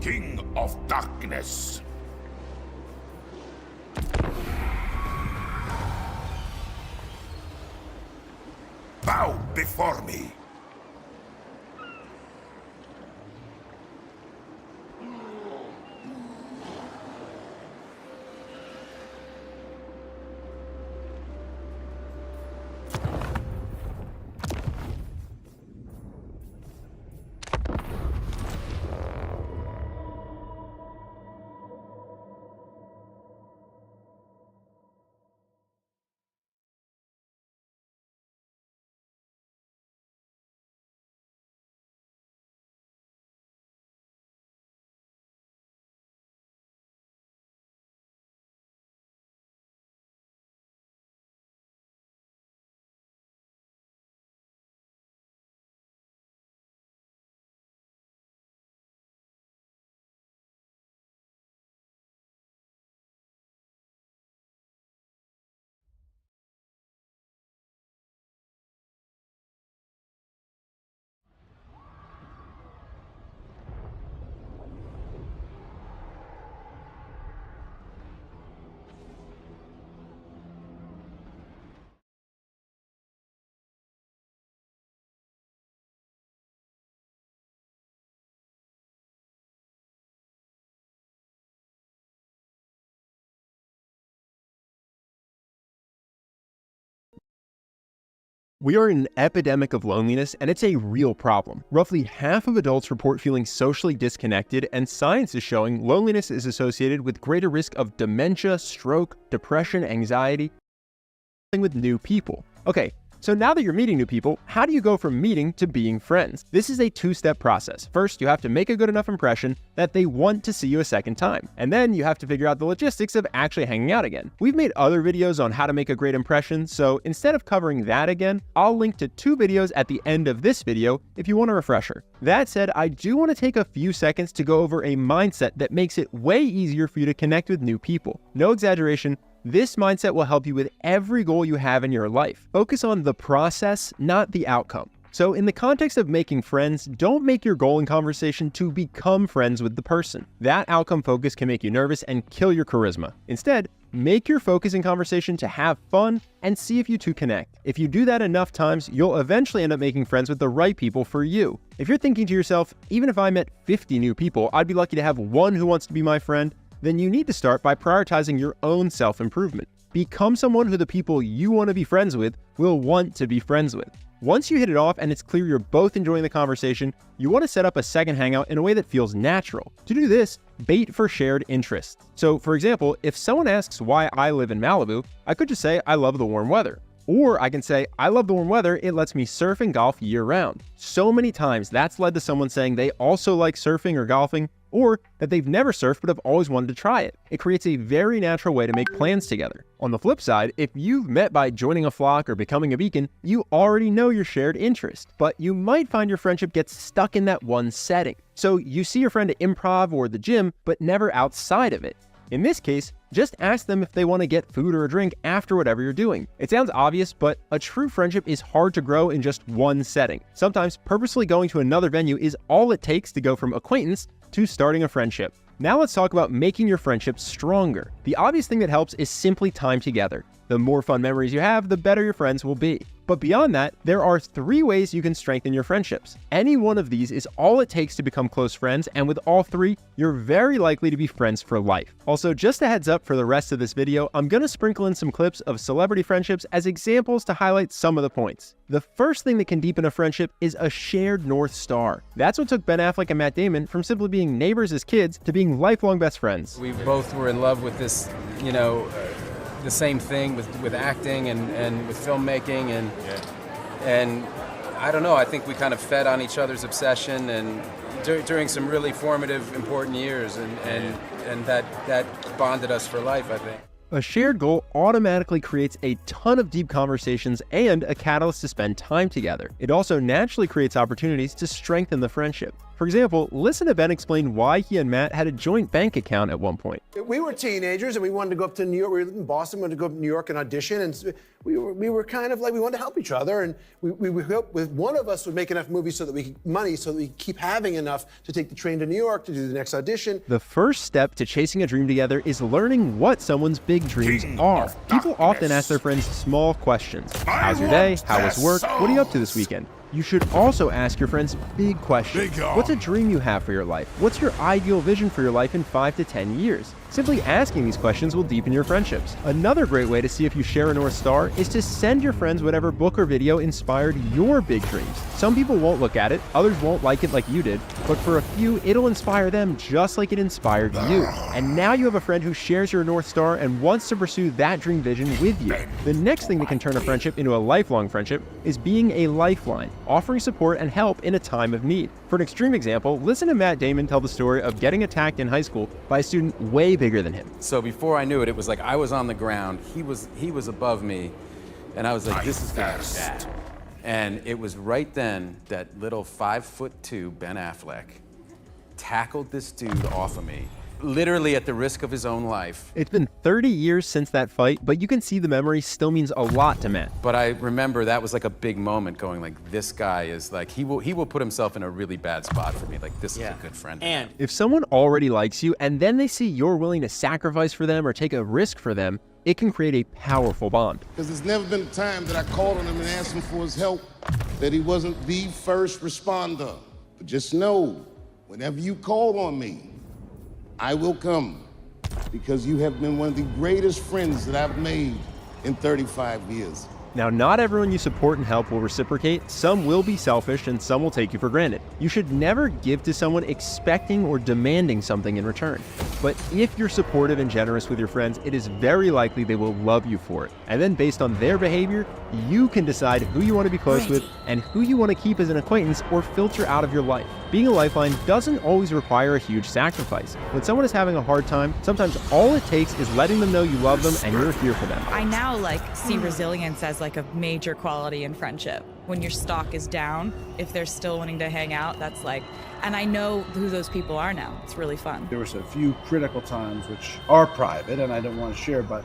King of Darkness. Bow before me. We are in an epidemic of loneliness, and it's a real problem. Roughly half of adults report feeling socially disconnected, and science is showing loneliness is associated with greater risk of dementia, stroke, depression, anxiety, with new people. Okay, so now that you're meeting new people, how do you go from meeting to being friends? This is a two-step process. First, you have to make a good enough impression that they want to see you a second time. And then you have to figure out the logistics of actually hanging out again. We've made other videos on how to make a great impression, so instead of covering that again, I'll link to 2 videos at the end of this video if you want a refresher. That said, I do want to take a few seconds to go over a mindset that makes it way easier for you to connect with new people. No exaggeration, this mindset will help you with every goal you have in your life. Focus on the process, not the outcome. So in the context of making friends, don't make your goal in conversation to become friends with the person. That outcome focus can make you nervous and kill your charisma. Instead, make your focus in conversation to have fun and see if you two connect. If you do that enough times, you'll eventually end up making friends with the right people for you. If you're thinking to yourself, even if I met 50 new people, I'd be lucky to have one who wants to be my friend, then you need to start by prioritizing your own self-improvement. Become someone who the people you want to be friends with will want to be friends with. Once you hit it off and it's clear you're both enjoying the conversation, you want to set up a second hangout in a way that feels natural. To do this, bait for shared interests. So for example, if someone asks why I live in Malibu, I could just say I love the warm weather. Or I can say, I love the warm weather, it lets me surf and golf year-round. So many times that's led to someone saying they also like surfing or golfing, or that they've never surfed but have always wanted to try it. It creates a very natural way to make plans together. On the flip side, if you've met by joining a flock or becoming a beacon, you already know your shared interest, but you might find your friendship gets stuck in that one setting. So you see your friend at improv or the gym, but never outside of it. In this case, just ask them if they want to get food or a drink after whatever you're doing. It sounds obvious, but a true friendship is hard to grow in just one setting. Sometimes purposely going to another venue is all it takes to go from acquaintance to starting a friendship. Now let's talk about making your friendship stronger. The obvious thing that helps is simply time together. The more fun memories you have, the better your friends will be. But beyond that, there are 3 ways you can strengthen your friendships. Any one of these is all it takes to become close friends, and with all 3, you're very likely to be friends for life. Also, just a heads up for the rest of this video, I'm gonna sprinkle in some clips of celebrity friendships as examples to highlight some of the points. The first thing that can deepen a friendship is a shared North Star. That's what took Ben Affleck and Matt Damon from simply being neighbors as kids to being lifelong best friends. We both were in love with this, the same thing with acting and with filmmaking and I don't know, I think we kind of fed on each other's obsession and during some really formative, important years and that bonded us for life, I think. A shared goal automatically creates a ton of deep conversations and a catalyst to spend time together. It also naturally creates opportunities to strengthen the friendship. For example, listen to Ben explain why he and Matt had a joint bank account at one point. We were teenagers and we wanted to go up to New York. We were in Boston, we wanted to go up to New York and audition, and we were kind of like, we wanted to help each other, and we hoped with one of us would make enough movies so that we could keep having enough to take the train to New York to do the next audition. The first step to chasing a dream together is learning what someone's big dreams are. People often ask their friends small questions. How's your day? How was work? What are you up to this weekend? You should also ask your friends big questions. What's a dream you have for your life? What's your ideal vision for your life in 5 to 10 years? Simply asking these questions will deepen your friendships. Another great way to see if you share a North Star is to send your friends whatever book or video inspired your big dreams. Some people won't look at it, others won't like it like you did, but for a few, it'll inspire them just like it inspired you. And now you have a friend who shares your North Star and wants to pursue that dream vision with you. The next thing that can turn a friendship into a lifelong friendship is being a lifeline, offering support and help in a time of need. For an extreme example, listen to Matt Damon tell the story of getting attacked in high school by a student way bigger than him. So before I knew it, it was like I was on the ground, he was above me, and I was like, this is gonna be bad. And it was right then that little 5'2" Ben Affleck tackled this dude off of me, literally at the risk of his own life. It's been 30 years since that fight, but you can see the memory still means a lot to Matt. But I remember that was like a big moment, going like, this guy is like, he will put himself in a really bad spot for me. Like, this is a good friend. And if someone already likes you and then they see you're willing to sacrifice for them or take a risk for them, it can create a powerful bond. Because there's never been a time that I called on him and asked him for his help that he wasn't the first responder. But just know, whenever you call on me, I will come, because you have been one of the greatest friends that I've made in 35 years. Now, not everyone you support and help will reciprocate. Some will be selfish and some will take you for granted. You should never give to someone expecting or demanding something in return. But if you're supportive and generous with your friends, it is very likely they will love you for it. And then based on their behavior, you can decide who you want to be close with and who you want to keep as an acquaintance or filter out of your life. Being a lifeline doesn't always require a huge sacrifice. When someone is having a hard time, sometimes all it takes is letting them know you love them and you're here for them. I now see resilience as a major quality in friendship. When your stock is down, if they're still wanting to hang out, that's and I know who those people are now. It's really fun. There was a few critical times which are private and I don't want to share, but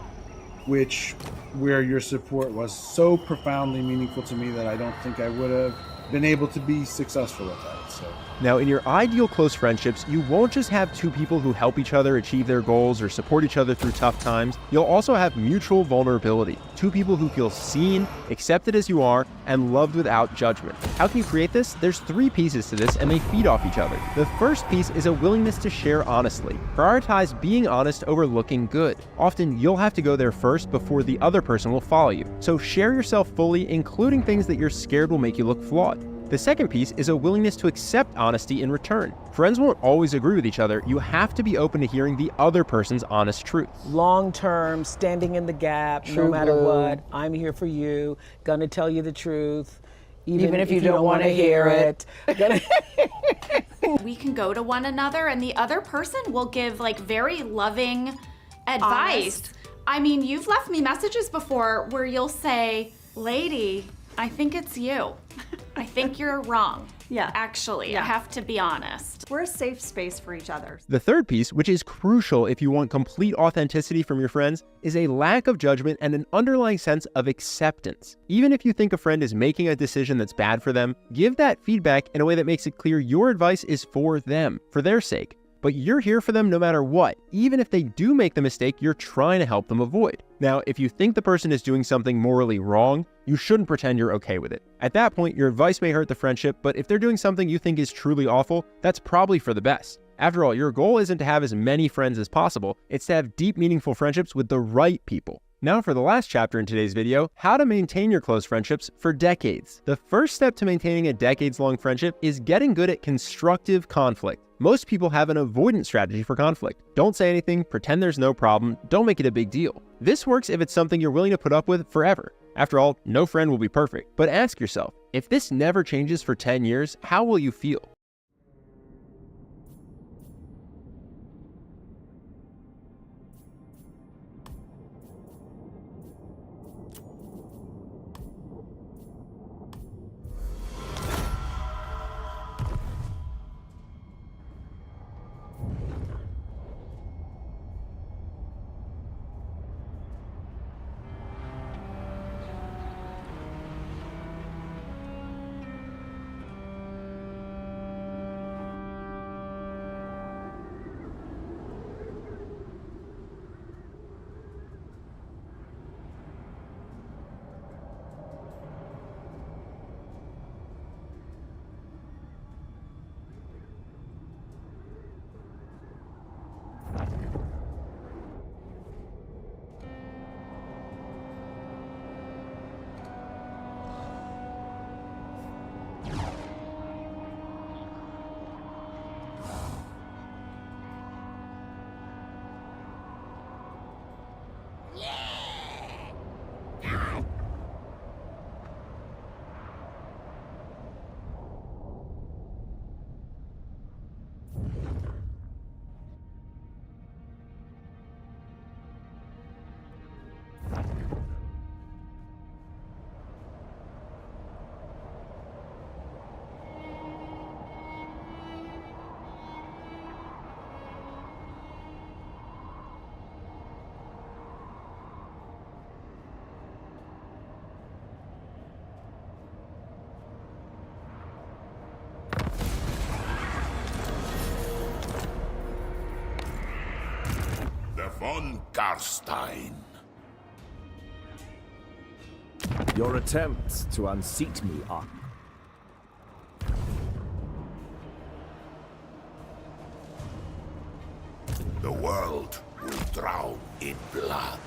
where your support was so profoundly meaningful to me that I don't think I would have been able to be successful at that. So. Now, in your ideal close friendships, you won't just have two people who help each other achieve their goals or support each other through tough times. You'll also have mutual vulnerability. Two people who feel seen, accepted as you are, and loved without judgment. How can you create this? There's 3 pieces to this, and they feed off each other. The first piece is a willingness to share honestly. Prioritize being honest over looking good. Often, you'll have to go there first before the other person will follow you. So share yourself fully, including things that you're scared will make you look flawed. The second piece is a willingness to accept honesty in return. Friends won't always agree with each other. You have to be open to hearing the other person's honest truth. long-term, standing in the gap, no matter what. I'm here for you, gonna tell you the truth. Even if you don't want to hear it. We can go to one another and the other person will give very loving advice. I mean, you've left me messages before where you'll say, lady, I think it's you. I think you're wrong. Yeah. Actually, I have to be honest. We're a safe space for each other. The third piece, which is crucial if you want complete authenticity from your friends, is a lack of judgment and an underlying sense of acceptance. Even if you think a friend is making a decision that's bad for them, give that feedback in a way that makes it clear your advice is for them, for their sake. But you're here for them no matter what. Even if they do make the mistake you're trying to help them avoid. Now, if you think the person is doing something morally wrong, you shouldn't pretend you're okay with it. At that point, your advice may hurt the friendship, but if they're doing something you think is truly awful, that's probably for the best. After all, your goal isn't to have as many friends as possible, it's to have deep, meaningful friendships with the right people. Now for the last chapter in today's video, how to maintain your close friendships for decades. The first step to maintaining a decades-long friendship is getting good at constructive conflict. Most people have an avoidance strategy for conflict. Don't say anything, pretend there's no problem, don't make it a big deal. This works if it's something you're willing to put up with forever. After all, no friend will be perfect. But ask yourself, if this never changes for 10 years, how will you feel? von Karstein. Your attempt to unseat me are... The world will drown in blood.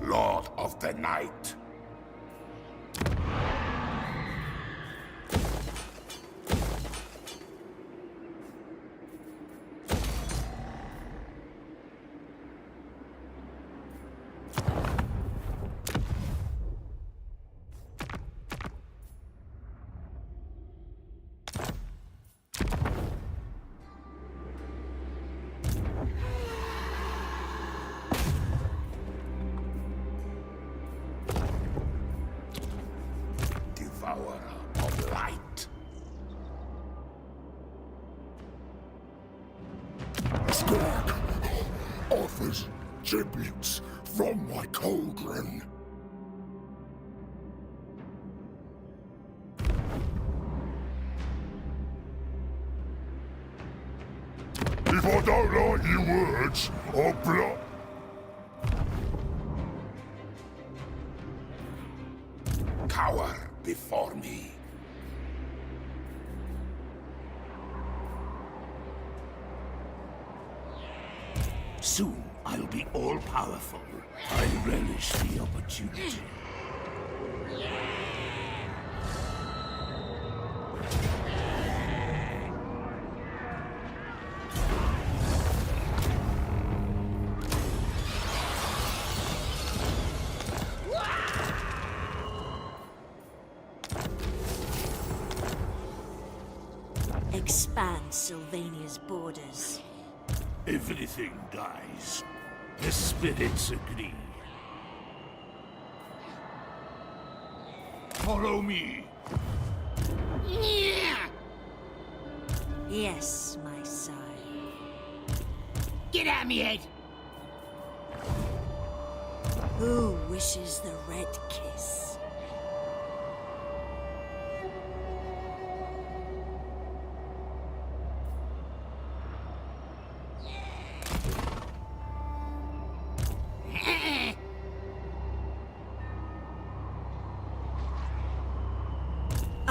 Lord of the Night. Devourer of light. Stork offers tributes from my cauldron. If I don't like your words, I'll block. Cower before me. Soon I'll be all-powerful. I relish the opportunity. Expand Sylvania's borders. Everything dies. The spirits agree. Follow me. Yes, my sire. Get out of me head! Who wishes the red kiss?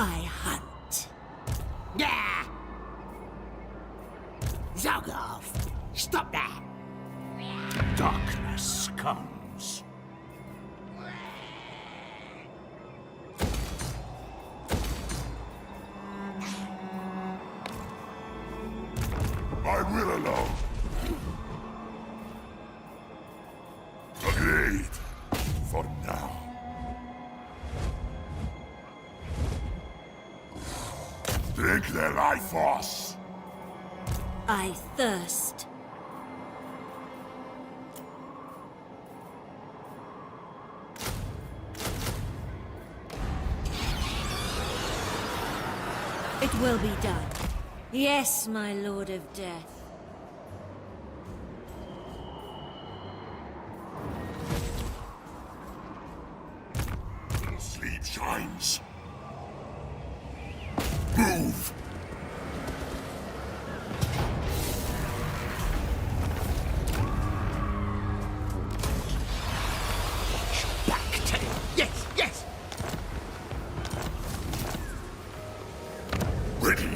I hunt. Yeah! Zogov! Stop that! Darkness comes. I will alone. Agreed. For now. Drink their life force. I thirst. It will be done. Yes, my Lord of Death. Sleep shines. Move! Back tail! Yes, yes! Ready!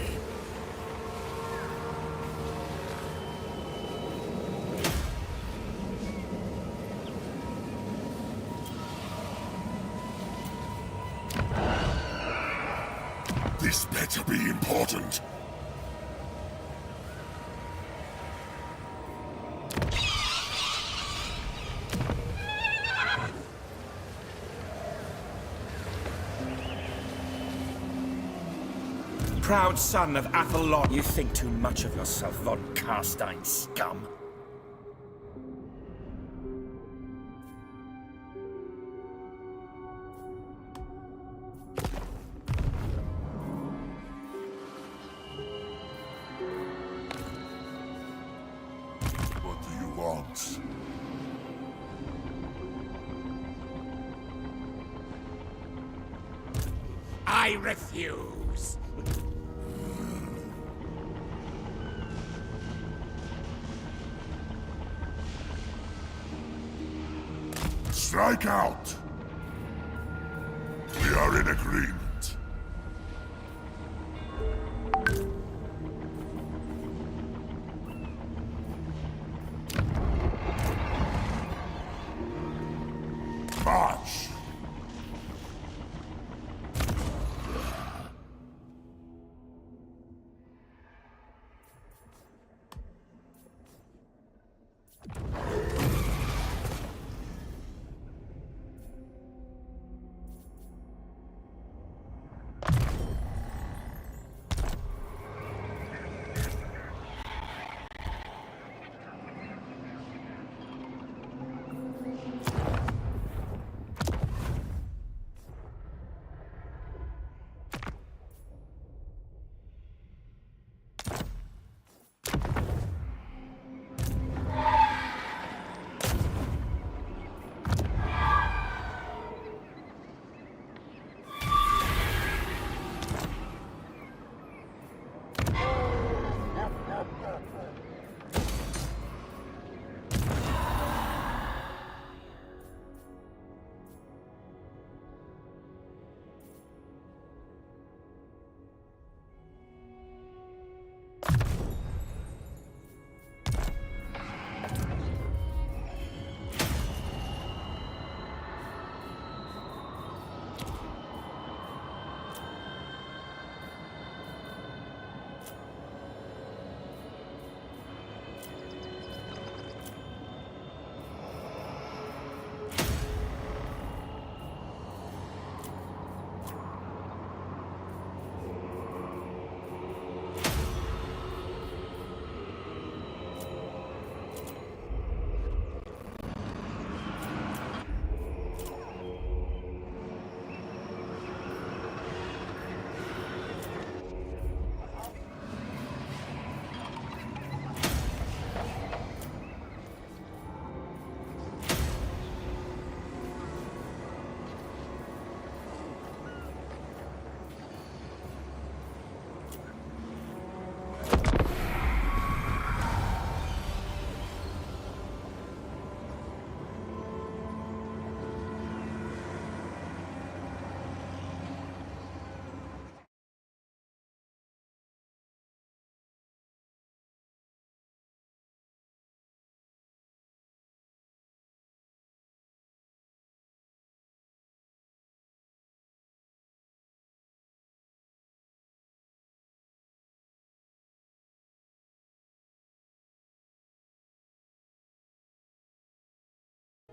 This better be important. Proud son of Athelon, you think too much of yourself, von Karstein scum. What do you want? I refuse. Strike out. We are in agreement. March.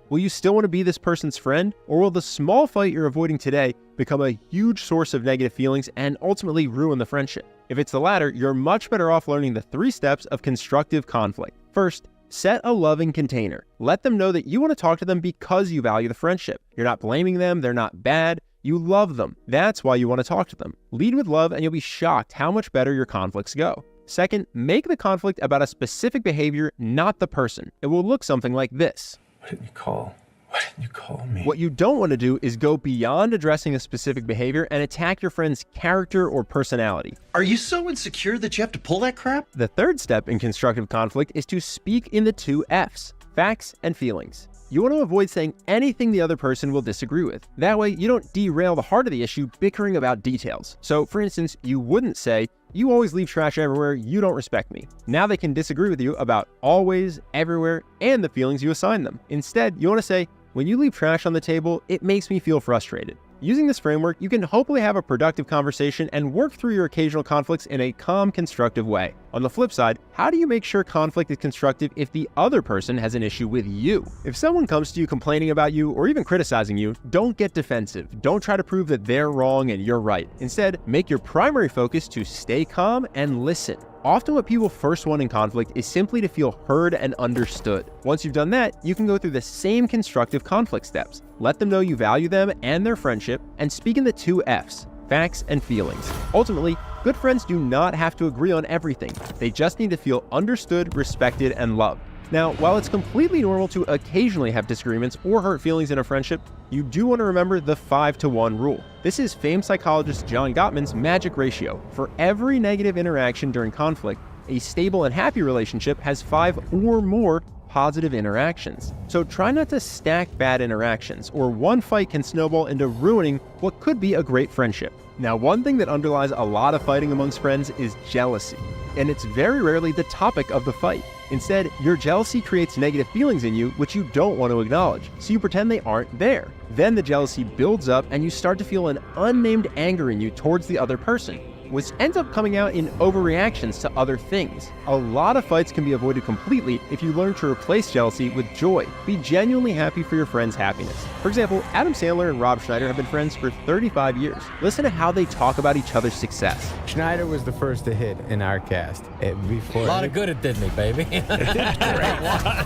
Will you still want to be this person's friend, or will the small fight you're avoiding today become a huge source of negative feelings and ultimately ruin the friendship? If it's the latter, you're much better off learning the 3 steps of constructive conflict. First, set a loving container. Let them know that you want to talk to them because you value the friendship. You're not blaming them, they're not bad, you love them. That's why you want to talk to them. Lead with love and you'll be shocked how much better your conflicts go. Second, make the conflict about a specific behavior, not the person. It will look something like this. What didn't you call? Why didn't you call me? What you don't want to do is go beyond addressing a specific behavior and attack your friend's character or personality. Are you so insecure that you have to pull that crap? The third step in constructive conflict is to speak in the 2 F's, facts and feelings. You want to avoid saying anything the other person will disagree with. That way, you don't derail the heart of the issue bickering about details. So, for instance, you wouldn't say, "You always leave trash everywhere, you don't respect me." Now they can disagree with you about always, everywhere, and the feelings you assign them. Instead, you want to say, "When you leave trash on the table, it makes me feel frustrated." Using this framework, you can hopefully have a productive conversation and work through your occasional conflicts in a calm, constructive way. On the flip side, how do you make sure conflict is constructive if the other person has an issue with you? If someone comes to you complaining about you or even criticizing you, don't get defensive. Don't try to prove that they're wrong and you're right. Instead, make your primary focus to stay calm and listen. Often what people first want in conflict is simply to feel heard and understood. Once you've done that, you can go through the same constructive conflict steps. Let them know you value them and their friendship, and speak in the 2 F's, facts and feelings. Ultimately, good friends do not have to agree on everything. They just need to feel understood, respected, and loved. Now, while it's completely normal to occasionally have disagreements or hurt feelings in a friendship, you do want to remember the 5-to-1 rule. This is famed psychologist John Gottman's magic ratio. For every negative interaction during conflict, a stable and happy relationship has 5 or more positive interactions. So try not to stack bad interactions, or one fight can snowball into ruining what could be a great friendship. Now, one thing that underlies a lot of fighting amongst friends is jealousy, and it's very rarely the topic of the fight. Instead, your jealousy creates negative feelings in you which you don't want to acknowledge, so you pretend they aren't there. Then the jealousy builds up and you start to feel an unnamed anger in you towards the other person, which ends up coming out in overreactions to other things. A lot of fights can be avoided completely if you learn to replace jealousy with joy. Be genuinely happy for your friend's happiness. For example, Adam Sandler and Rob Schneider have been friends for 35 years. Listen to how they talk about each other's success. Schneider was the first to hit in our cast. A lot of good it did me, baby.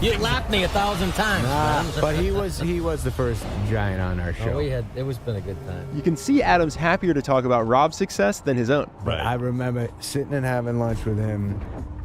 You lapped me 1,000 times. But he was the first giant on our show. It was been a good time. You can see Adam's happier to talk about Rob's success than his own. But I remember sitting and having lunch with him,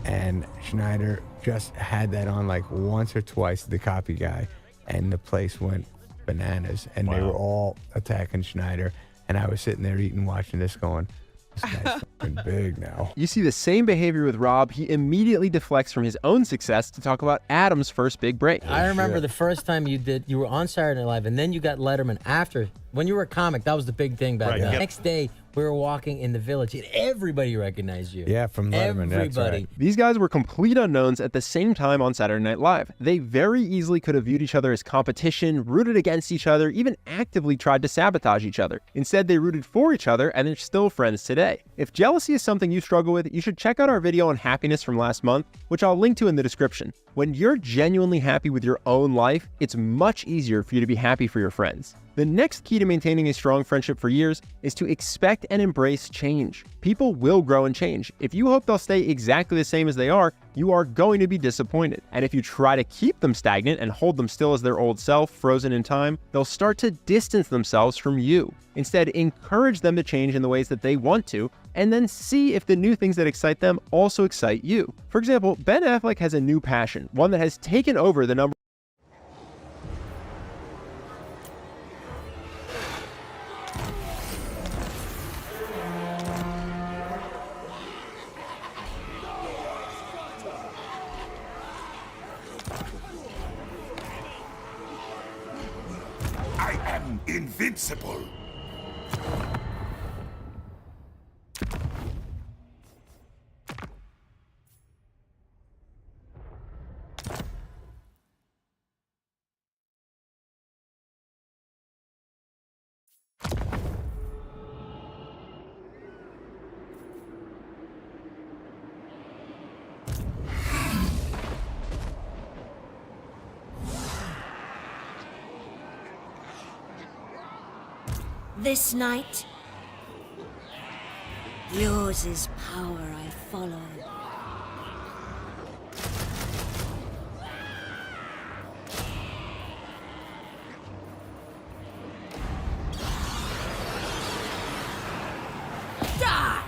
and Schneider just had that on like once or twice, the copy guy, and the place went bananas, and they were all attacking Schneider, and I was sitting there eating, watching this going, this guy's fucking big now. You see the same behavior with Rob. He immediately deflects from his own success to talk about Adam's first big break. I remember the first time you were on Saturday Night Live, and then you got Letterman after. When you were a comic, that was the big thing back then. The next day, we were walking in the village, and everybody recognized you. Yeah, from Letterman, everybody. that's right. These guys were complete unknowns at the same time on Saturday Night Live. They very easily could have viewed each other as competition, rooted against each other, even actively tried to sabotage each other. Instead, they rooted for each other, and they're still friends today. If jealousy is something you struggle with, you should check out our video on happiness from last month, which I'll link to in the description. When you're genuinely happy with your own life, it's much easier for you to be happy for your friends. The next key to maintaining a strong friendship for years is to expect and embrace change. People will grow and change. If you hope they'll stay exactly the same as they are, you are going to be disappointed. And if you try to keep them stagnant and hold them still as their old self, frozen in time, they'll start to distance themselves from you. Instead, encourage them to change in the ways that they want to, and then see if the new things that excite them also excite you. For example, Ben Affleck has a new passion, one that has taken over the number. I am invincible. This night, yours is power I follow. Die!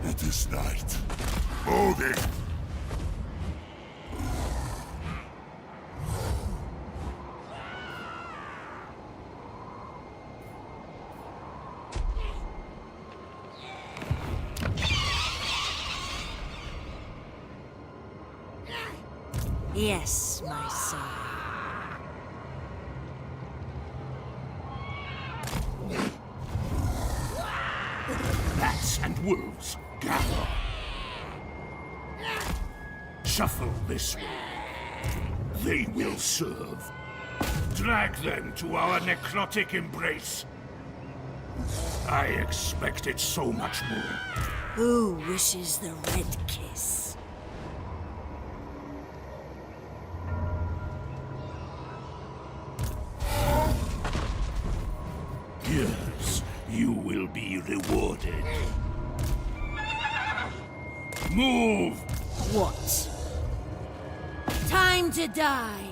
It is night. Moving. Yes, my son. Bats and wolves, gather. Shuffle this way. They will serve. Drag them to our necrotic embrace. I expected so much more. Who wishes the red kiss? Yes, you will be rewarded. Move! What? Time to die!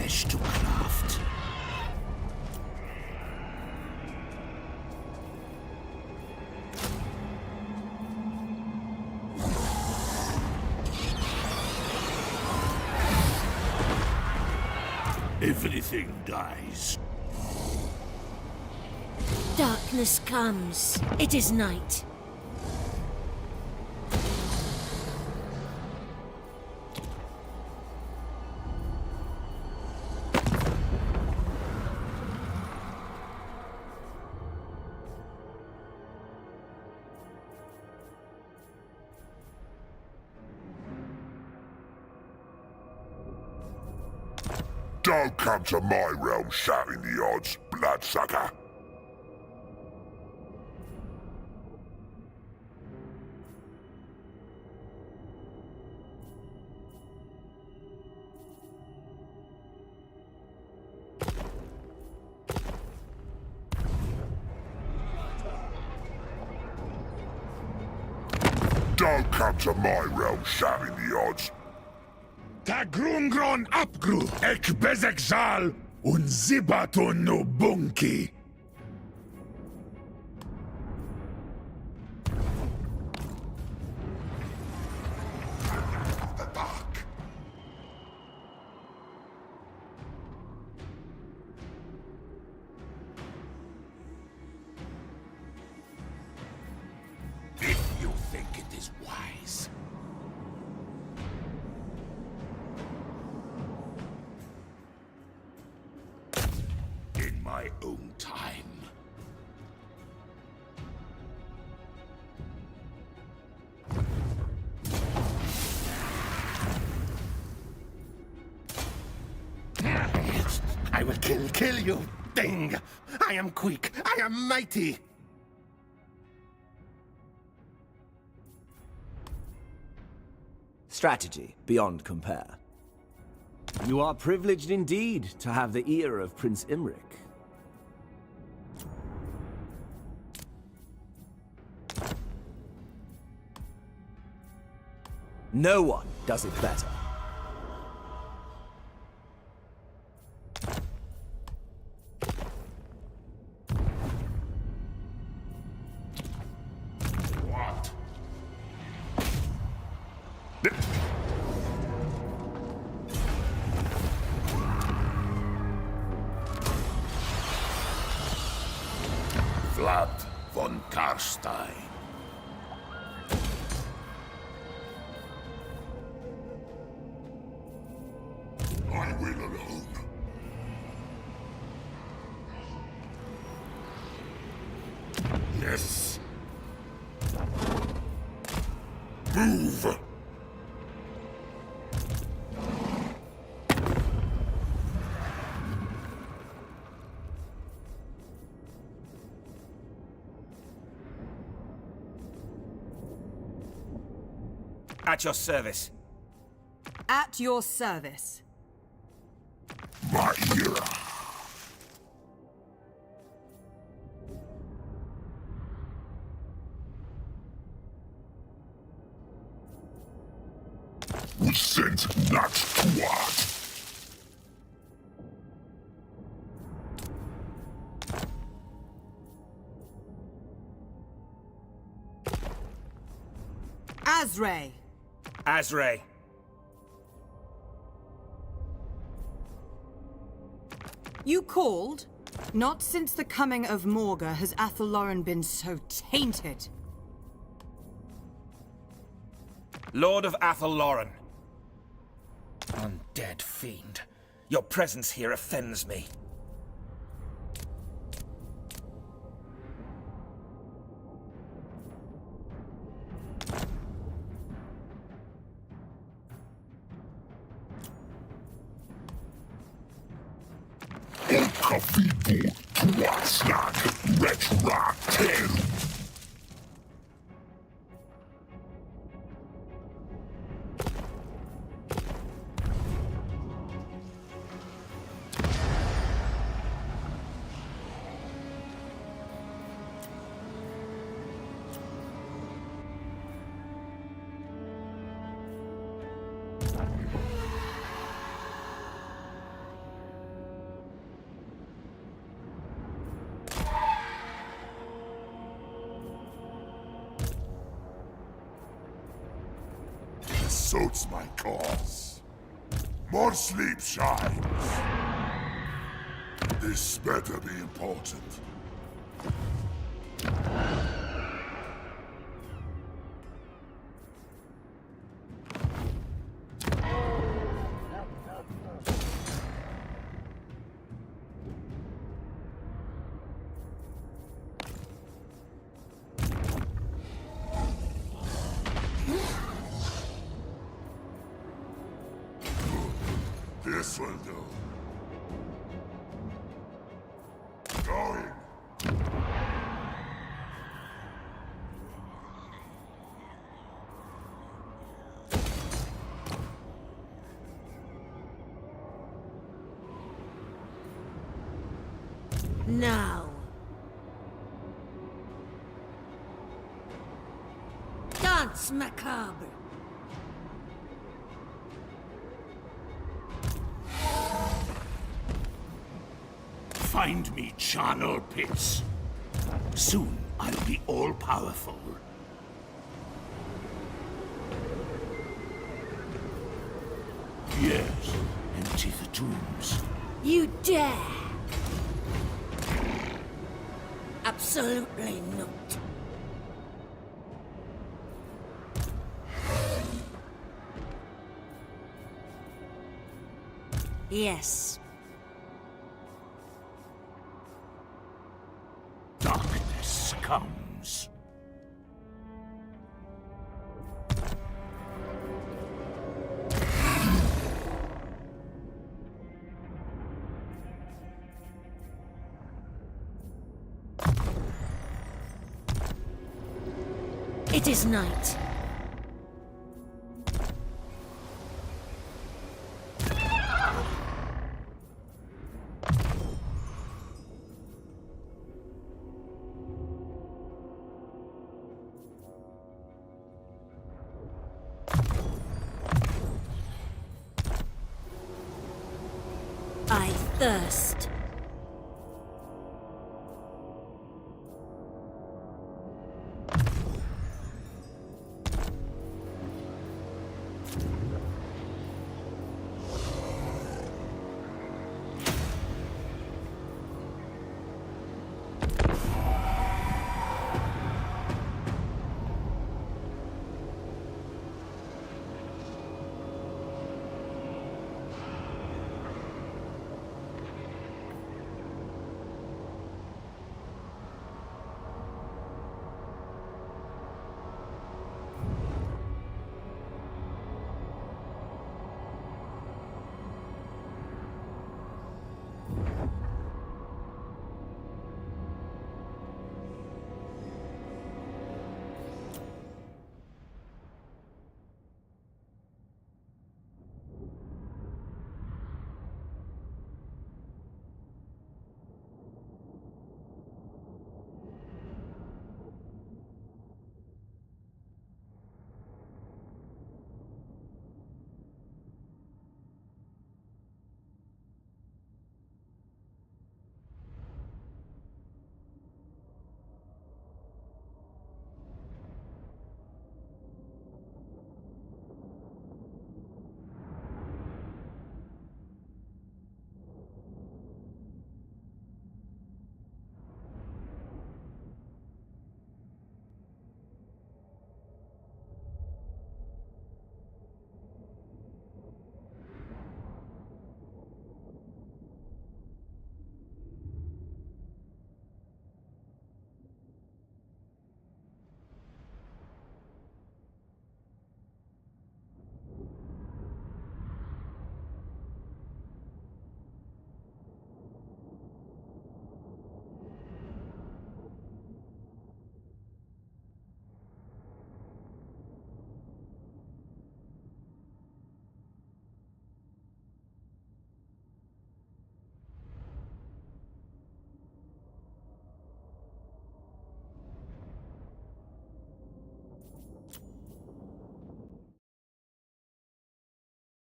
flesh to craft. Everything dies. Darkness comes. It is night. Don't come to my realm shouting the odds, bloodsucker. Don't come to my realm shouting the odds. Ta grungron apgru, ek bezekzal, un zibatun no bunki. If you think it is wise. In my own time. I will kill you, thing. I am quick, I am mighty. Strategy beyond compare. You are privileged indeed to have the ear of Prince Imric. No one does it better. What? Vlad von Karstein. I will alone. Yes. Move. At your service. At your service. My hero. Was sent not to what? Azray. Azray. You called? Not since the coming of Morga has Athaloran been so tainted. Lord of Athaloran. Undead fiend. Your presence here offends me. Kafibu, Twaslak, Retratel. This suits my cause. More sleep shines. This better be important. This will do. Going. Now. Dance macabre. Find me charnel pits. Soon I'll be all-powerful. Yes, empty the tombs. You dare? Absolutely not. Yes. Darkness comes. It is night. I thirst.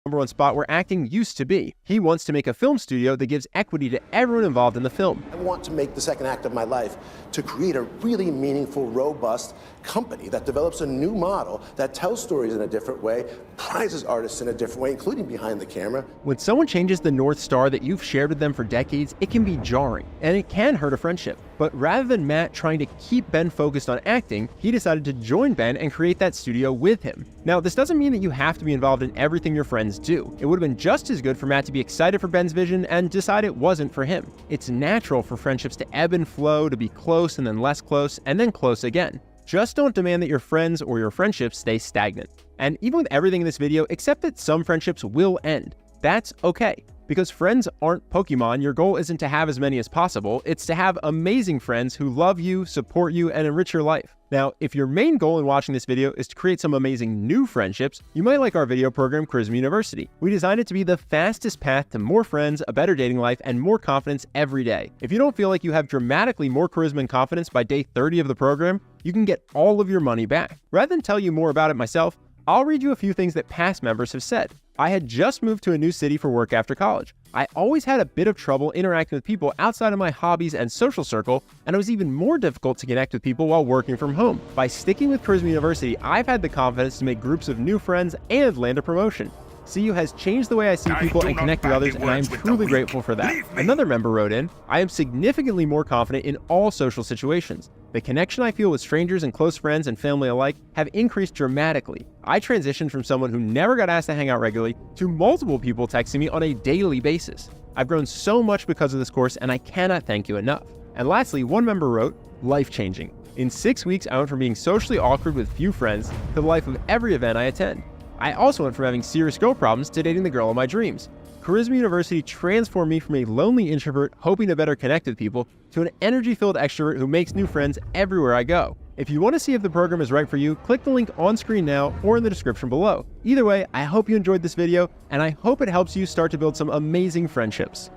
#1 spot where acting used to be. He wants to make a film studio that gives equity to everyone involved in the film. I want to make the second act of my life to create a really meaningful, robust company that develops a new model that tells stories in a different way, prizes artists in a different way, including behind the camera. When someone changes the North Star that you've shared with them for decades, it can be jarring, and it can hurt a friendship. But rather than Matt trying to keep Ben focused on acting, he decided to join Ben and create that studio with him. Now, this doesn't mean that you have to be involved in everything your friends do. It would have been just as good for Matt to be excited for Ben's vision and decide it wasn't for him. It's natural for friendships to ebb and flow, to be close and then less close, and then close again. Just don't demand that your friends or your friendships stay stagnant. And even with everything in this video, accept that some friendships will end. That's okay. Because friends aren't Pokemon, your goal isn't to have as many as possible, it's to have amazing friends who love you, support you, and enrich your life. Now, if your main goal in watching this video is to create some amazing new friendships, you might like our video program, Charisma University. We designed it to be the fastest path to more friends, a better dating life, and more confidence every day. If you don't feel like you have dramatically more charisma and confidence by day 30 of the program, you can get all of your money back. Rather than tell you more about it myself, I'll read you a few things that past members have said. I had just moved to a new city for work after college. I always had a bit of trouble interacting with people outside of my hobbies and social circle, and it was even more difficult to connect with people while working from home. By sticking with Charisma University, I've had the confidence to make groups of new friends and land a promotion. CU has changed the way I see people and connect with others, and I am truly grateful for that. Another member wrote in, I am significantly more confident in all social situations. The connection I feel with strangers and close friends and family alike have increased dramatically. I transitioned from someone who never got asked to hang out regularly to multiple people texting me on a daily basis. I've grown so much because of this course, and I cannot thank you enough. And lastly, one member wrote, life-changing. In 6 weeks, I went from being socially awkward with few friends to the life of every event I attend. I also went from having serious girl problems to dating the girl of my dreams. Charisma University transformed me from a lonely introvert hoping to better connect with people to an energy-filled extrovert who makes new friends everywhere I go. If you want to see if the program is right for you, click the link on screen now or in the description below. Either way, I hope you enjoyed this video, and I hope it helps you start to build some amazing friendships.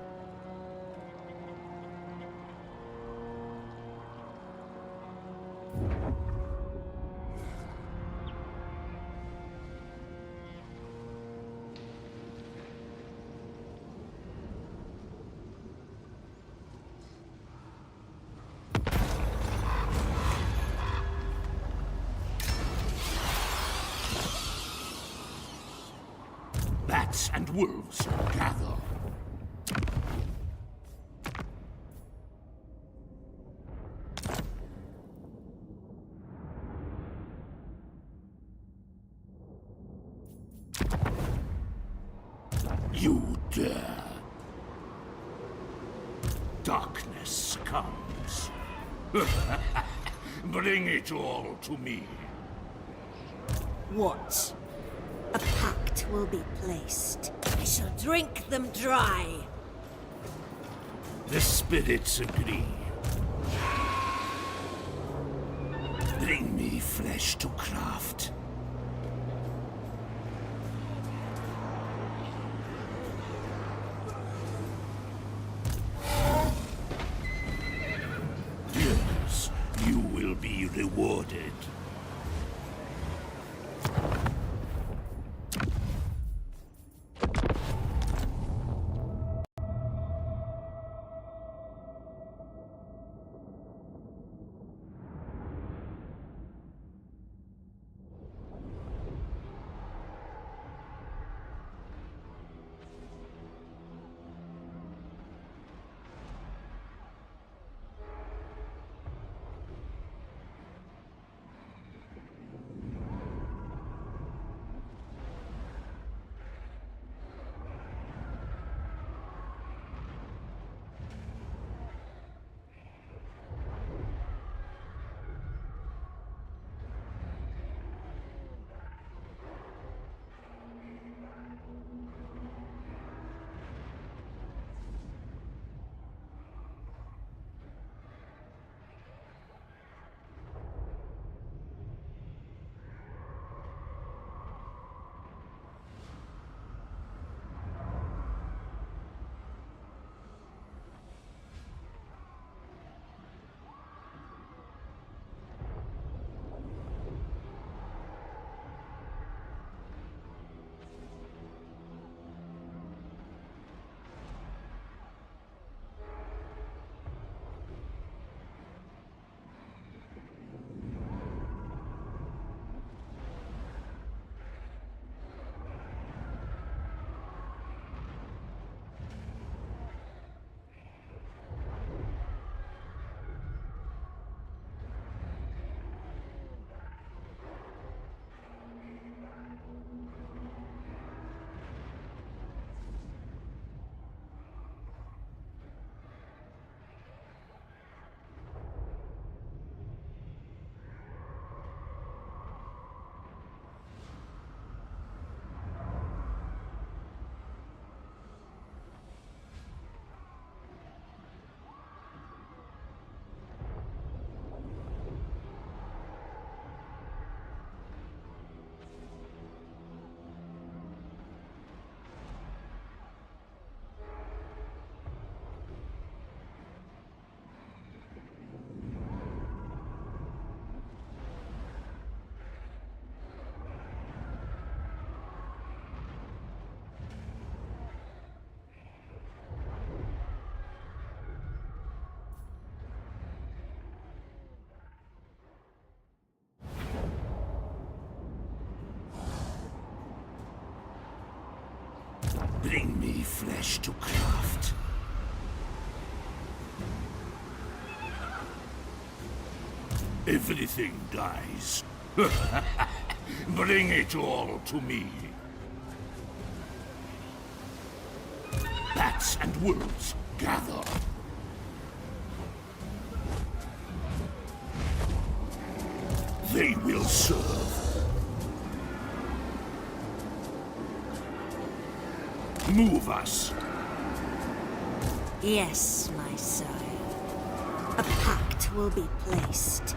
Bats and wolves gather. You dare. Darkness comes. Bring it all to me. What? A pact will be placed. I shall drink them dry. The spirits agree. Bring me flesh to craft. Yes, you will be rewarded. Bring me flesh to craft. Everything dies. Bring it all to me. Bats and wolves, gather. They will serve. Move us. Yes, my sire. A pact will be placed.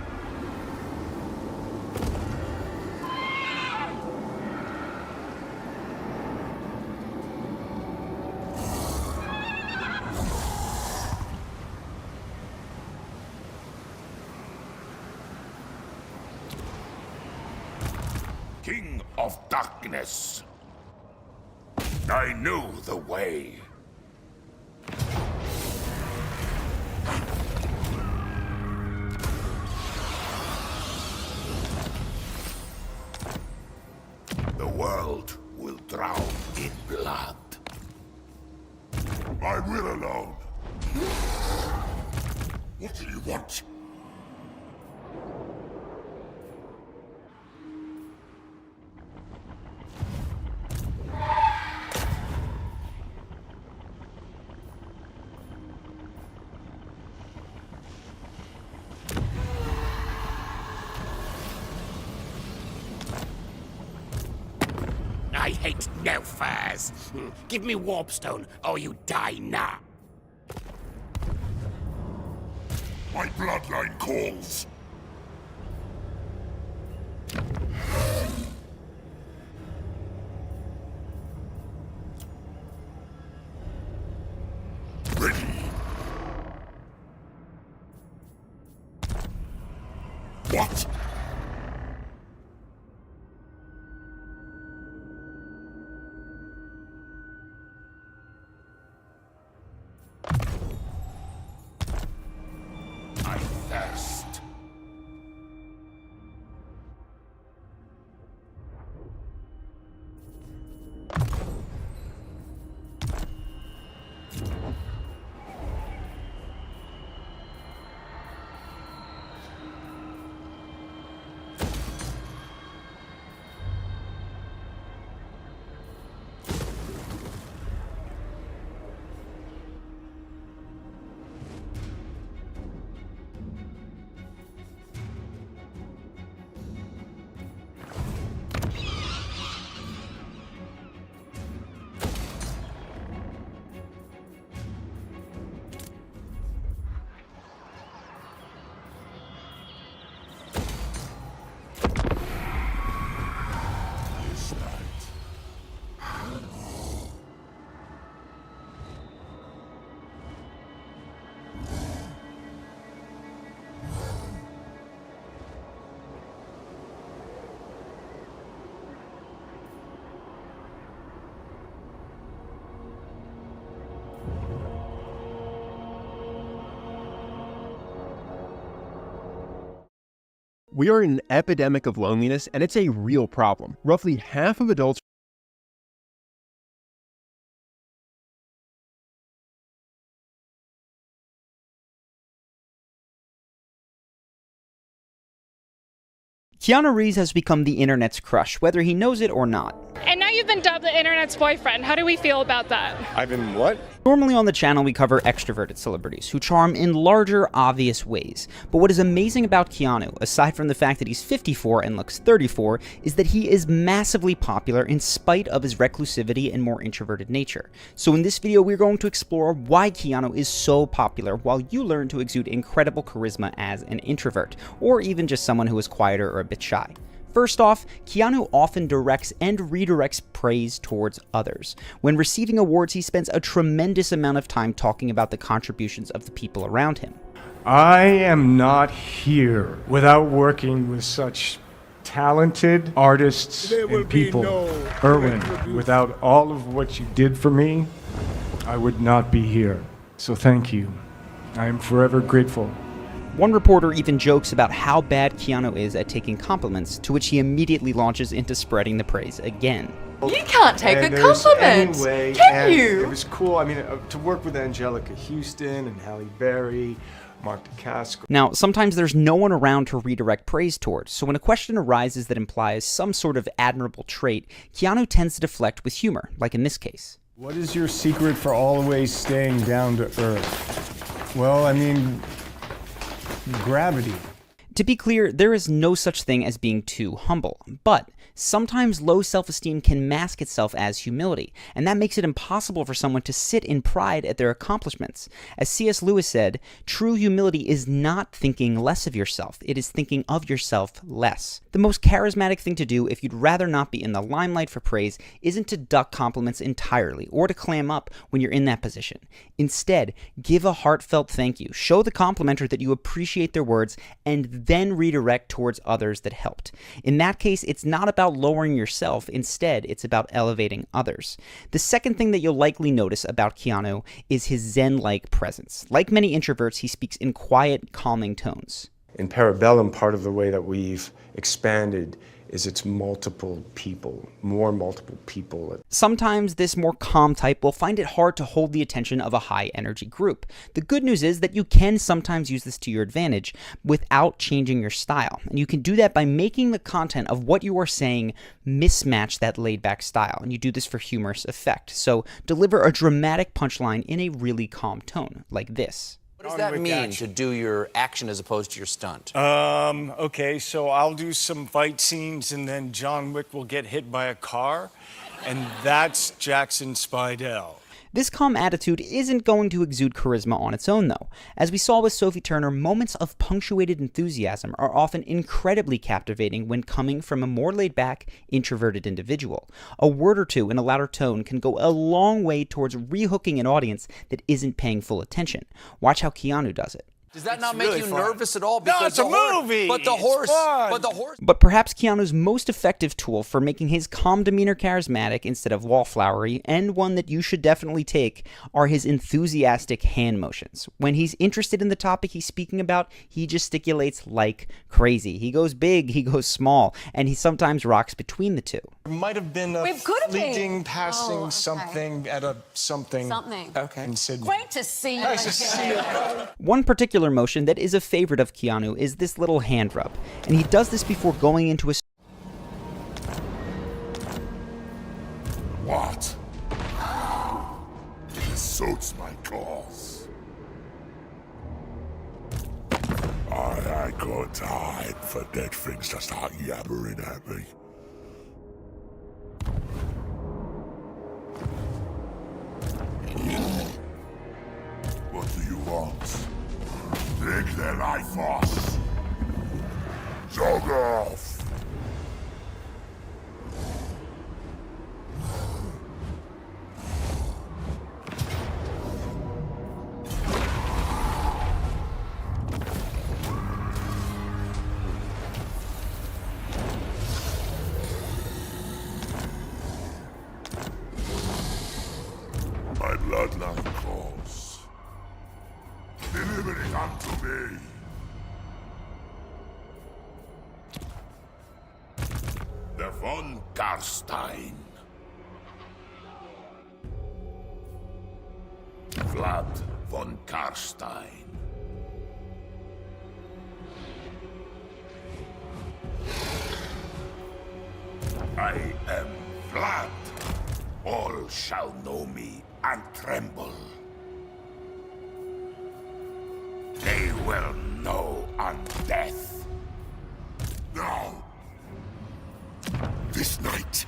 King of Darkness. I know the way. The world will drown in blood. I will alone. What do you want? I hate no furs. Give me warpstone, or you die now. My bloodline calls. Ready. What? I thirst. We are in an epidemic of loneliness, and it's a real problem. Roughly half of adults Keanu Reeves has become the internet's crush, whether he knows it or not. And now you've been dubbed the internet's boyfriend. How do we feel about that? I've been what? Normally on the channel we cover extroverted celebrities who charm in larger, obvious ways. But what is amazing about Keanu, aside from the fact that he's 54 and looks 34, is that he is massively popular in spite of his reclusivity and more introverted nature. So in this video we're going to explore why Keanu is so popular while you learn to exude incredible charisma as an introvert, or even just someone who is quieter or a bit shy. First off, Keanu often directs and redirects praise towards others. When receiving awards, he spends a tremendous amount of time talking about the contributions of the people around him. I am not here without working with such talented artists and people. Erwin, without all of what you did for me, I would not be here. So thank you. I am forever grateful. One reporter even jokes about how bad Keanu is at taking compliments, to which he immediately launches into spreading the praise again. You can't take And a there's compliment, anyway, can and you? It was cool. I mean, to work with Angelica Houston and Halle Berry, Mark DeCasco. Now, sometimes there's no one around to redirect praise towards, so when a question arises that implies some sort of admirable trait, Keanu tends to deflect with humor, like in this case. What is your secret for always staying down to earth? Well, I mean, gravity. To be clear, there is no such thing as being too humble, but sometimes low self-esteem can mask itself as humility, and that makes it impossible for someone to sit in pride at their accomplishments. As C.S. Lewis said, true humility is not thinking less of yourself, it is thinking of yourself less. The most charismatic thing to do if you'd rather not be in the limelight for praise isn't to duck compliments entirely, or to clam up when you're in that position. Instead, give a heartfelt thank you, show the complimenter that you appreciate their words, and then redirect towards others that helped. In that case, it's not about lowering yourself, instead, it's about elevating others. The second thing that you'll likely notice about Keanu is his Zen-like presence. Like many introverts, he speaks in quiet, calming tones. In Parabellum, part of the way that we've expanded is it's multiple people, more multiple people. Sometimes this more calm type will find it hard to hold the attention of a high-energy group. The good news is that you can sometimes use this to your advantage without changing your style, and you can do that by making the content of what you are saying mismatch that laid-back style, and you do this for humorous effect. So deliver a dramatic punchline in a really calm tone, like this. What does that mean, to do your action as opposed to your stunt? Okay, so I'll do some fight scenes and then John Wick will get hit by a car, and that's Jackson Spidell. This calm attitude isn't going to exude charisma on its own, though. As we saw with Sophie Turner, moments of punctuated enthusiasm are often incredibly captivating when coming from a more laid-back, introverted individual. A word or two in a louder tone can go a long way towards rehooking an audience that isn't paying full attention. Watch how Keanu does it. Does that not make really you fun. nervous at all? No, it's a movie. But the horse. But the horse. But perhaps Keanu's most effective tool for making his calm demeanor charismatic instead of wallflowery, and one that you should definitely take, are his enthusiastic hand motions. When he's interested in the topic he's speaking about, he gesticulates like crazy. He goes big, he goes small, and he sometimes rocks between the two. It might have been a fleeting, passing something at a something. Okay. In Sydney. Great to see you. Nice to see you. One particular motion that is a favorite of Keanu is this little hand rub, and he does this before going into a... What? This suits my cause. I ain't got time for dead things to start yabbering at me. What do you want? Take their life force. Jog off. My bloodline calls. Deliver it unto me. The von Karstein. Vlad von Karstein. I am Vlad. All shall know me and tremble. They will know on death. Now. This night.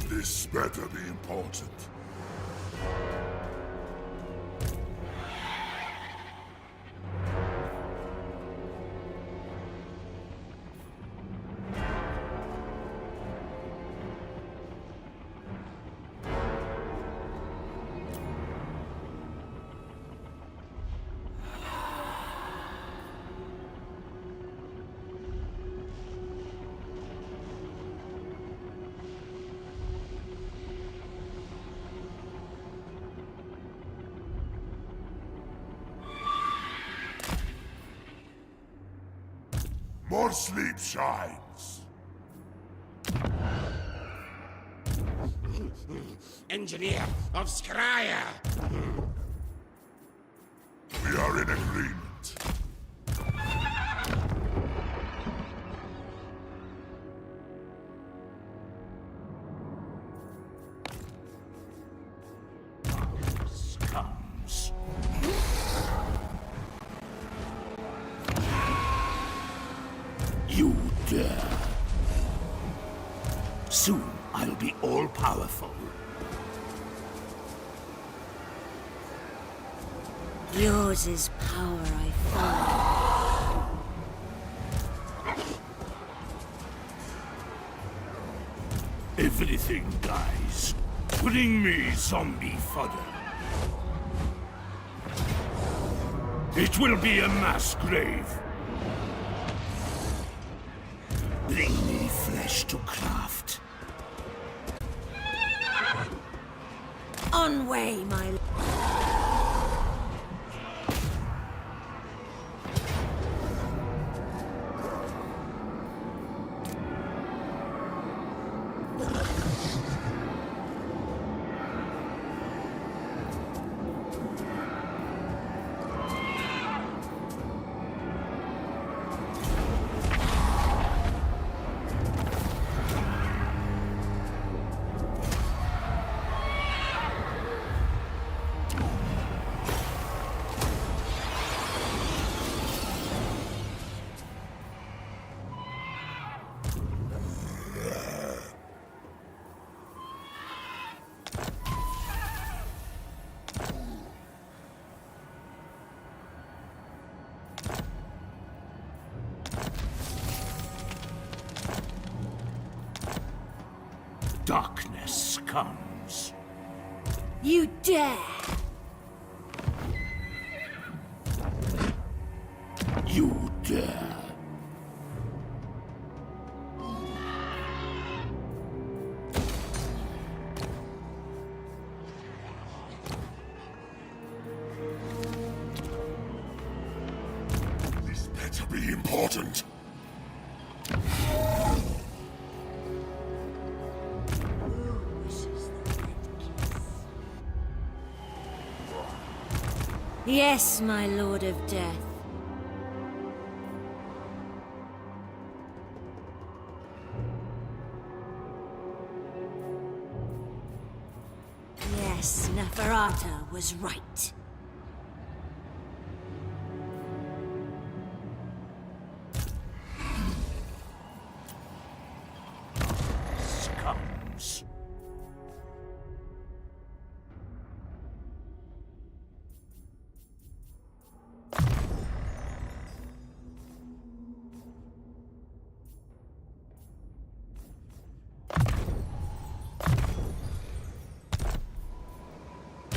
This better be important. sleep shines. Engineer of Scryer. We are in agreement. Comes. You dare. Soon I'll be all-powerful. Yours is power I follow. Everything dies. Bring me zombie fodder. It will be a mass grave. Bring me flesh to craft. On way, my lord. Darkness comes. You dare! You dare. This better be important. Yes, my Lord of Death. Yes, Neferata was right. Comes.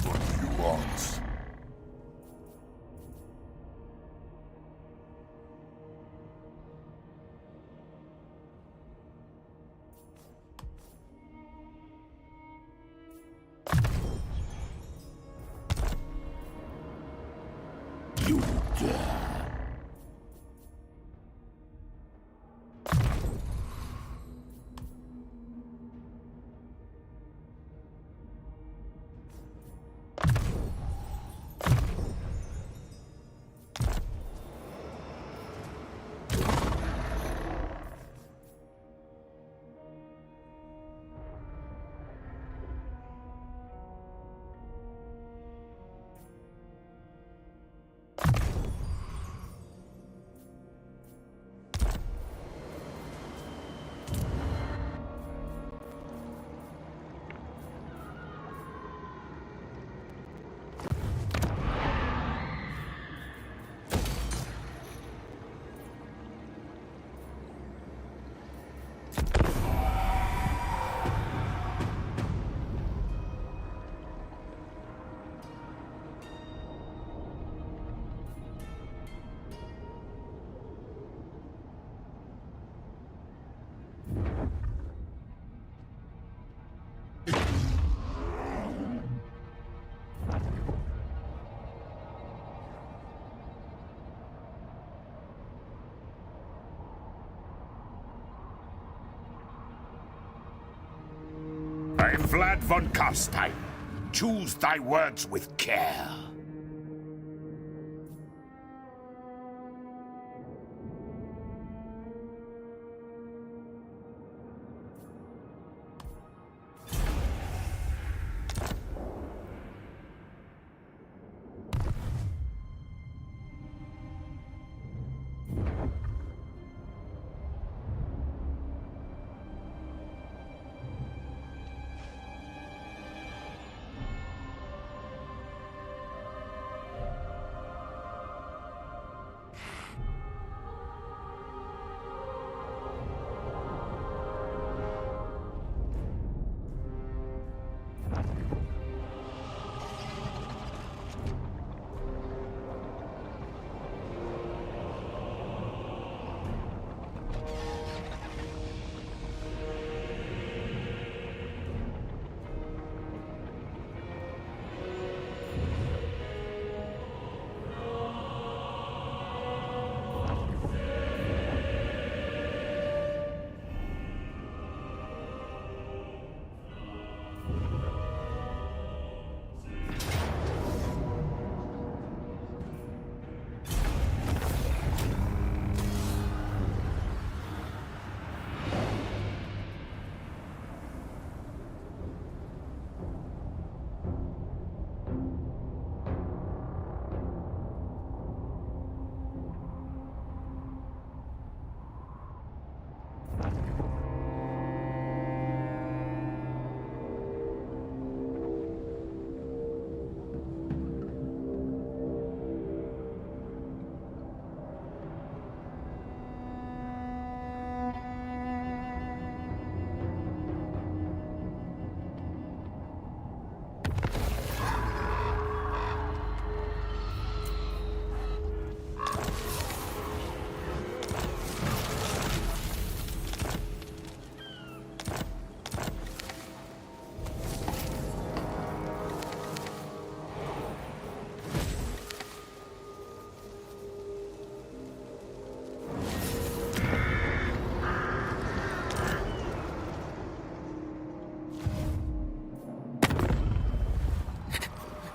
What do you want? You dare. Vlad von Karstein, choose thy words with care.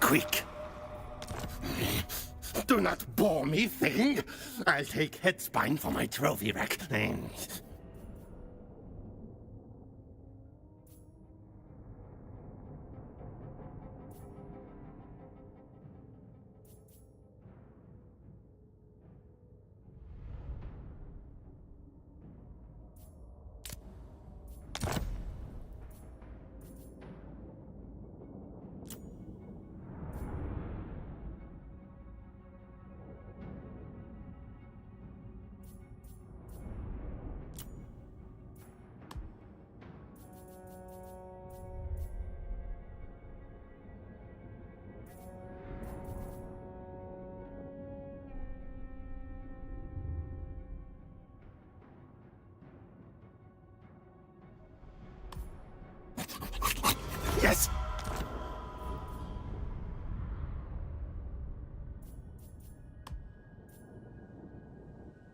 Quick! Do not bore me, thing! I'll take head spine for my trophy rack. Yes!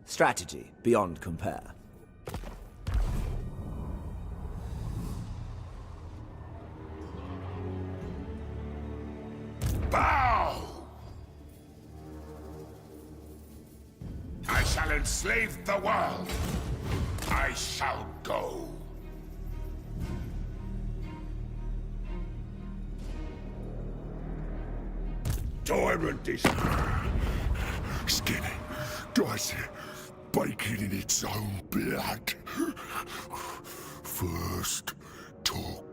Strategy beyond compare. Bow! I shall enslave the world. I shall go. Tyrant is skinny, dicey, baking in its own blood. First, talk.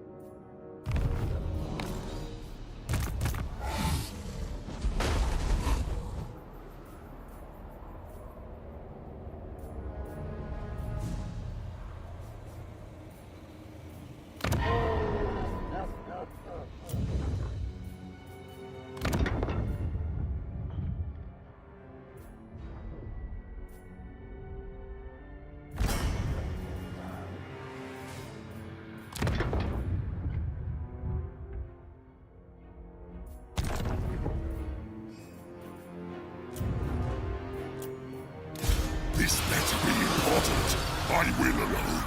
This better be important. I will alone.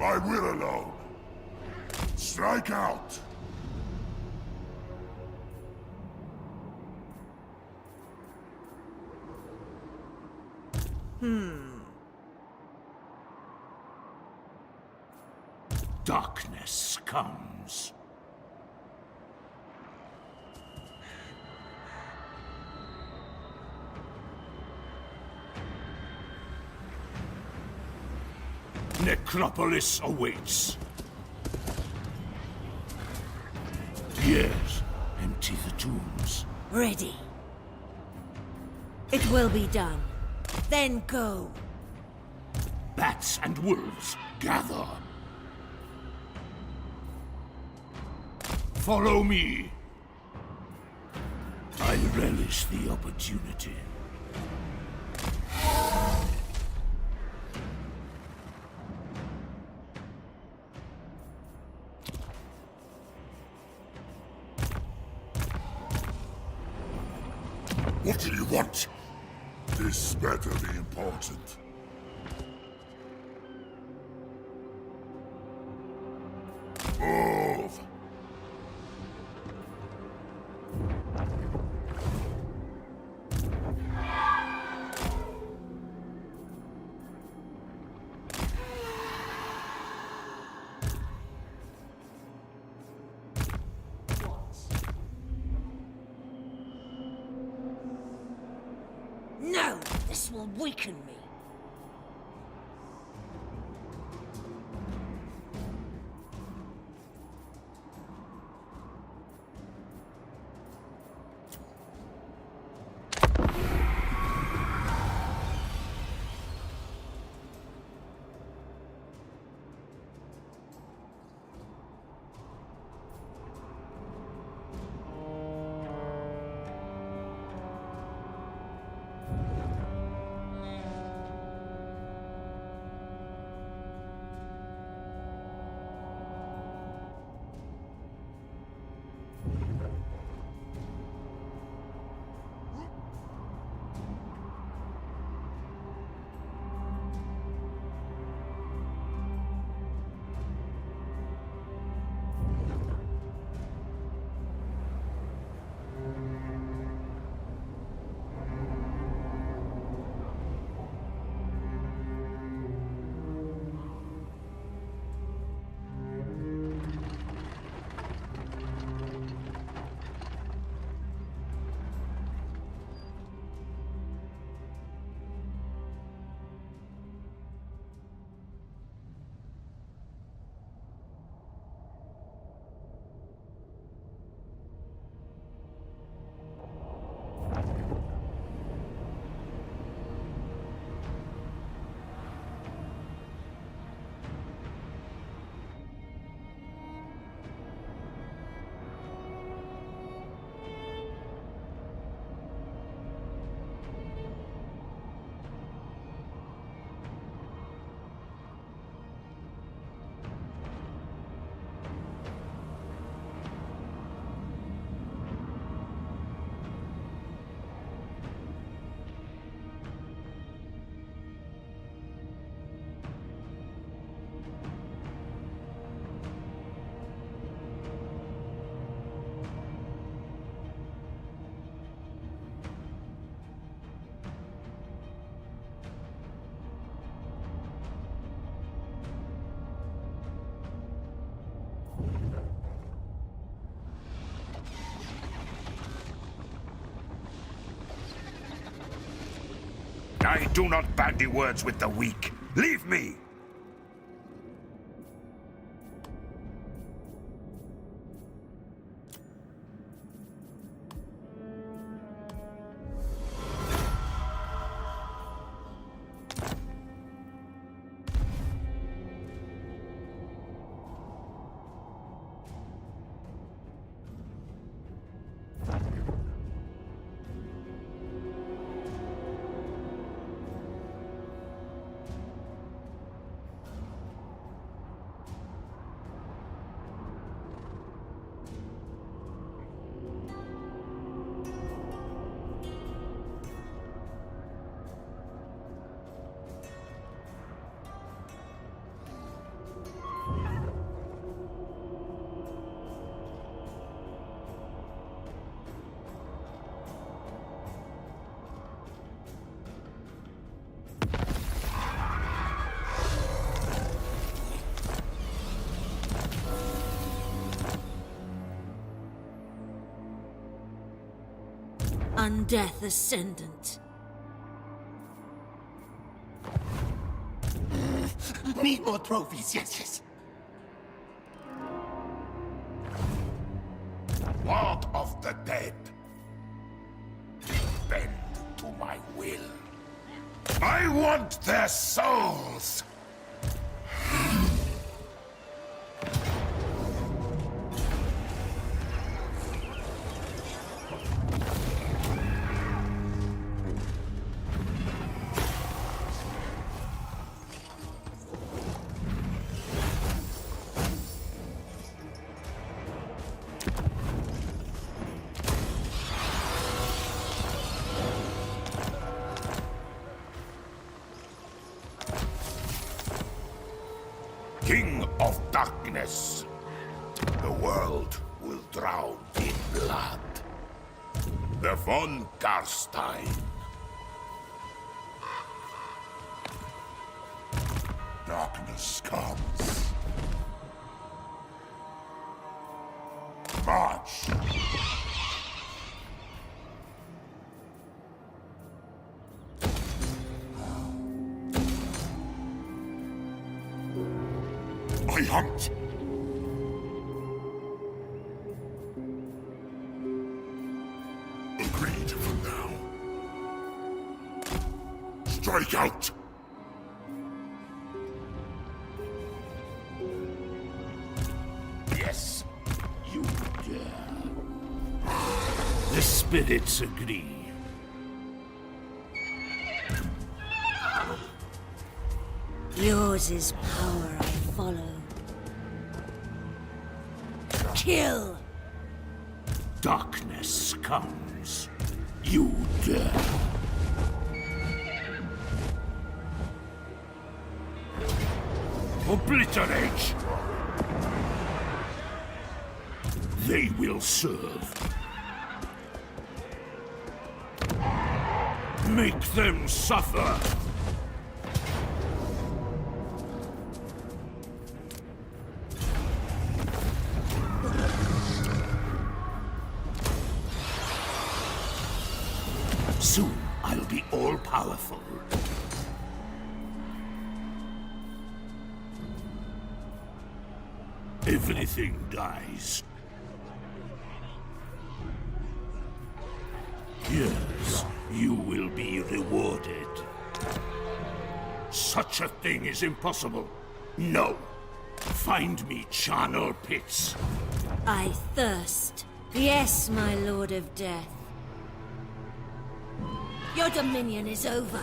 I will alone. Strike out. Darkness comes. Necropolis awaits. Yes, empty the tombs. Ready. It will be done. Then go. Bats and wolves, gather. Follow me. I relish the opportunity. What do you want? This better be important. Move! No! This will weaken me. I do not bandy words with the weak. Leave me! undeath ascendant. Need more trophies, yes. Lord of the dead, bend to my will. I want their souls! King of darkness, the world will drown in blood. The von Garstein. Darkness comes. March! I hunt. Agreed for now. Strike out! Yes, you dare. The spirits agree. Yours is power I follow. Kill! Darkness comes. You dare. Obliterate! They will serve. Make them suffer! Soon I'll be all-powerful. Everything dies. Yes, you will be rewarded. Such a thing is impossible. No. Find me charnel pits. I thirst. Yes, my Lord of Death. Your dominion is over.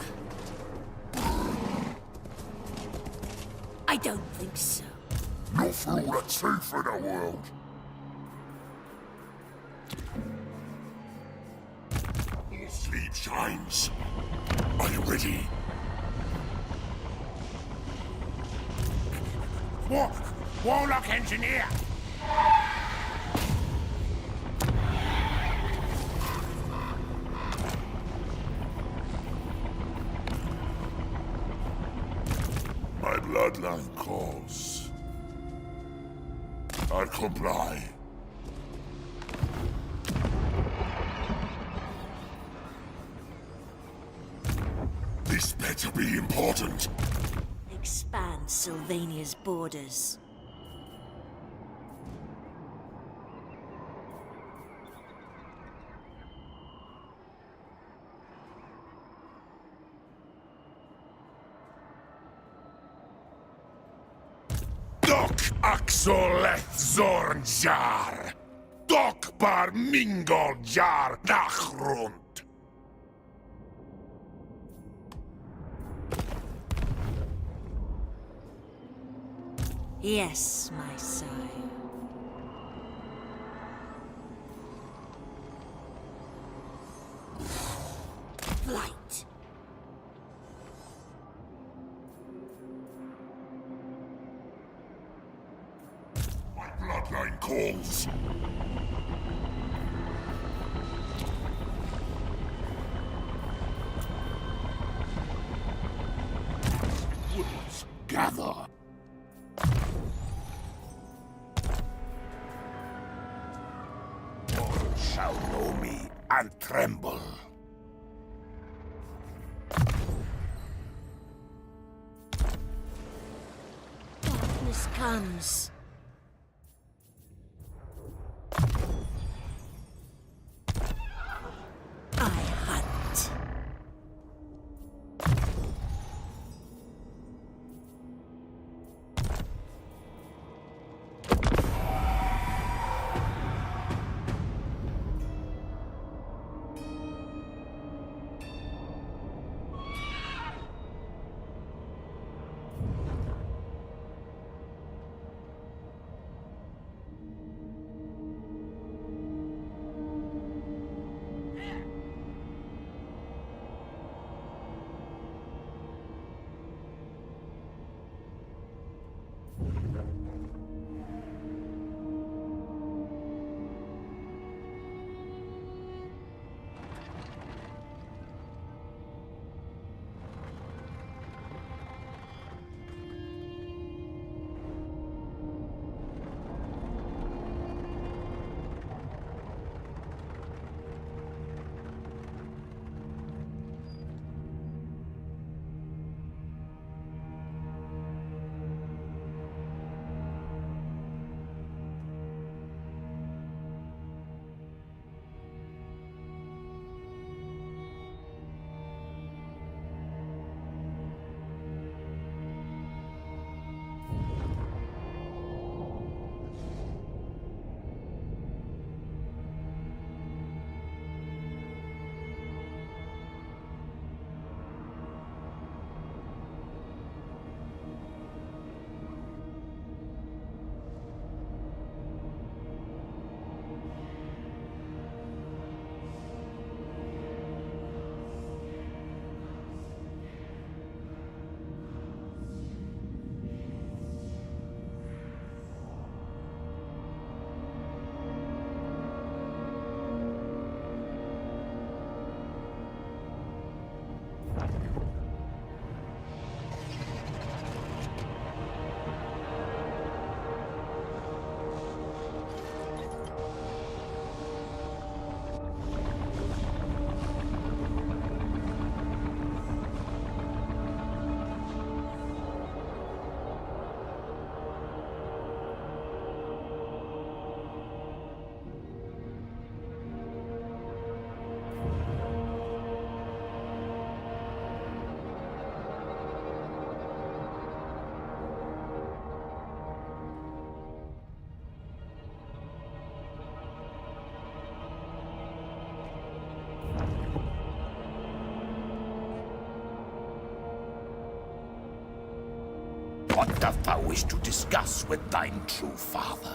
I don't think so. No fool that's safe in the world. Sleep shines. Are you ready? Warlock engineer! My bloodline calls. I'll comply. This better be important. Expand Sylvania's borders. Doc Axoleth Zornjar! Doc Bar Mingol Jar Nachrund! Yes, my sire. Flight. My bloodline calls. Wolves, gather. All shall know me and tremble. comes. I hunt. What doth thou wish to discuss with thine true father?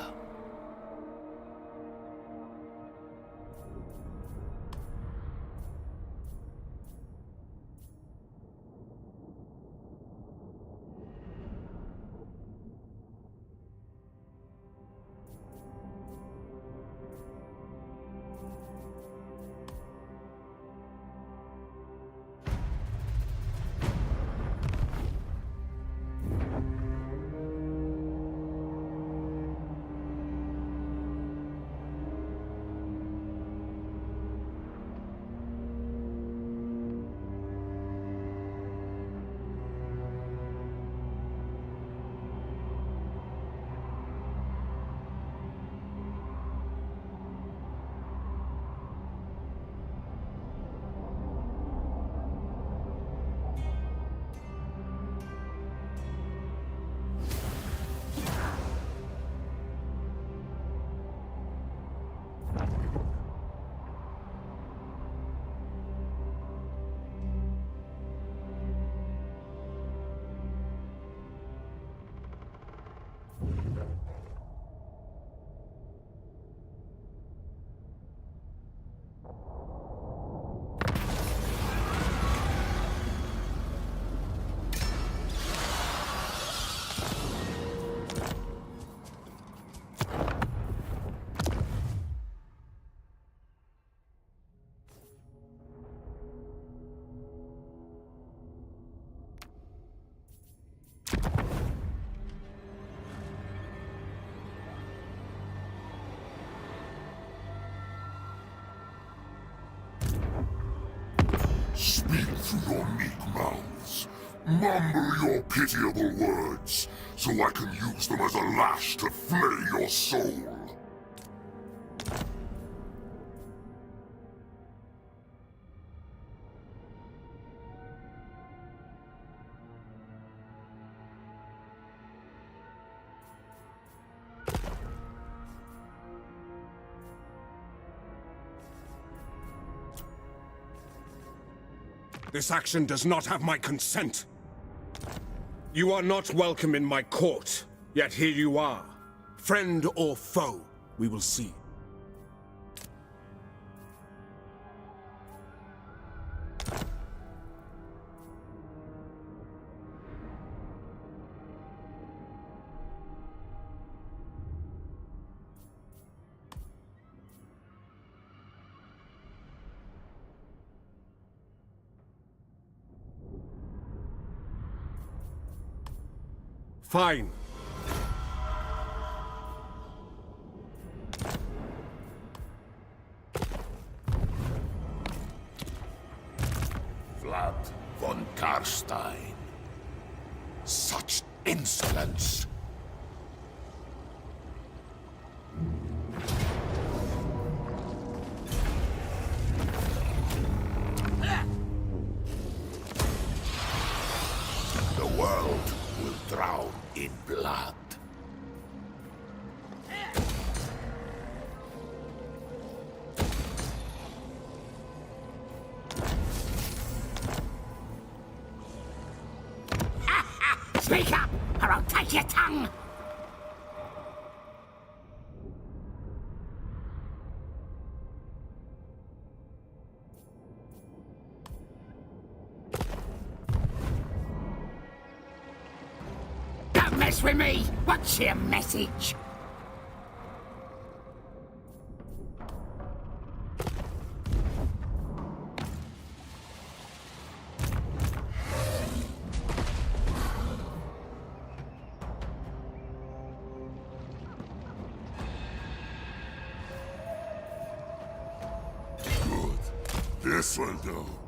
Speak through your meek mouths. Mumble your pitiable words, so I can use them as a lash to flay your soul. This action does not have my consent. You are not welcome in my court, yet here you are. Friend or foe, we will see. Fine. Vlad von Karstein. Such insolence! The world will drown in blood. Speak up, or I'll take your tongue! Don't mess with me! What's your message? This will do.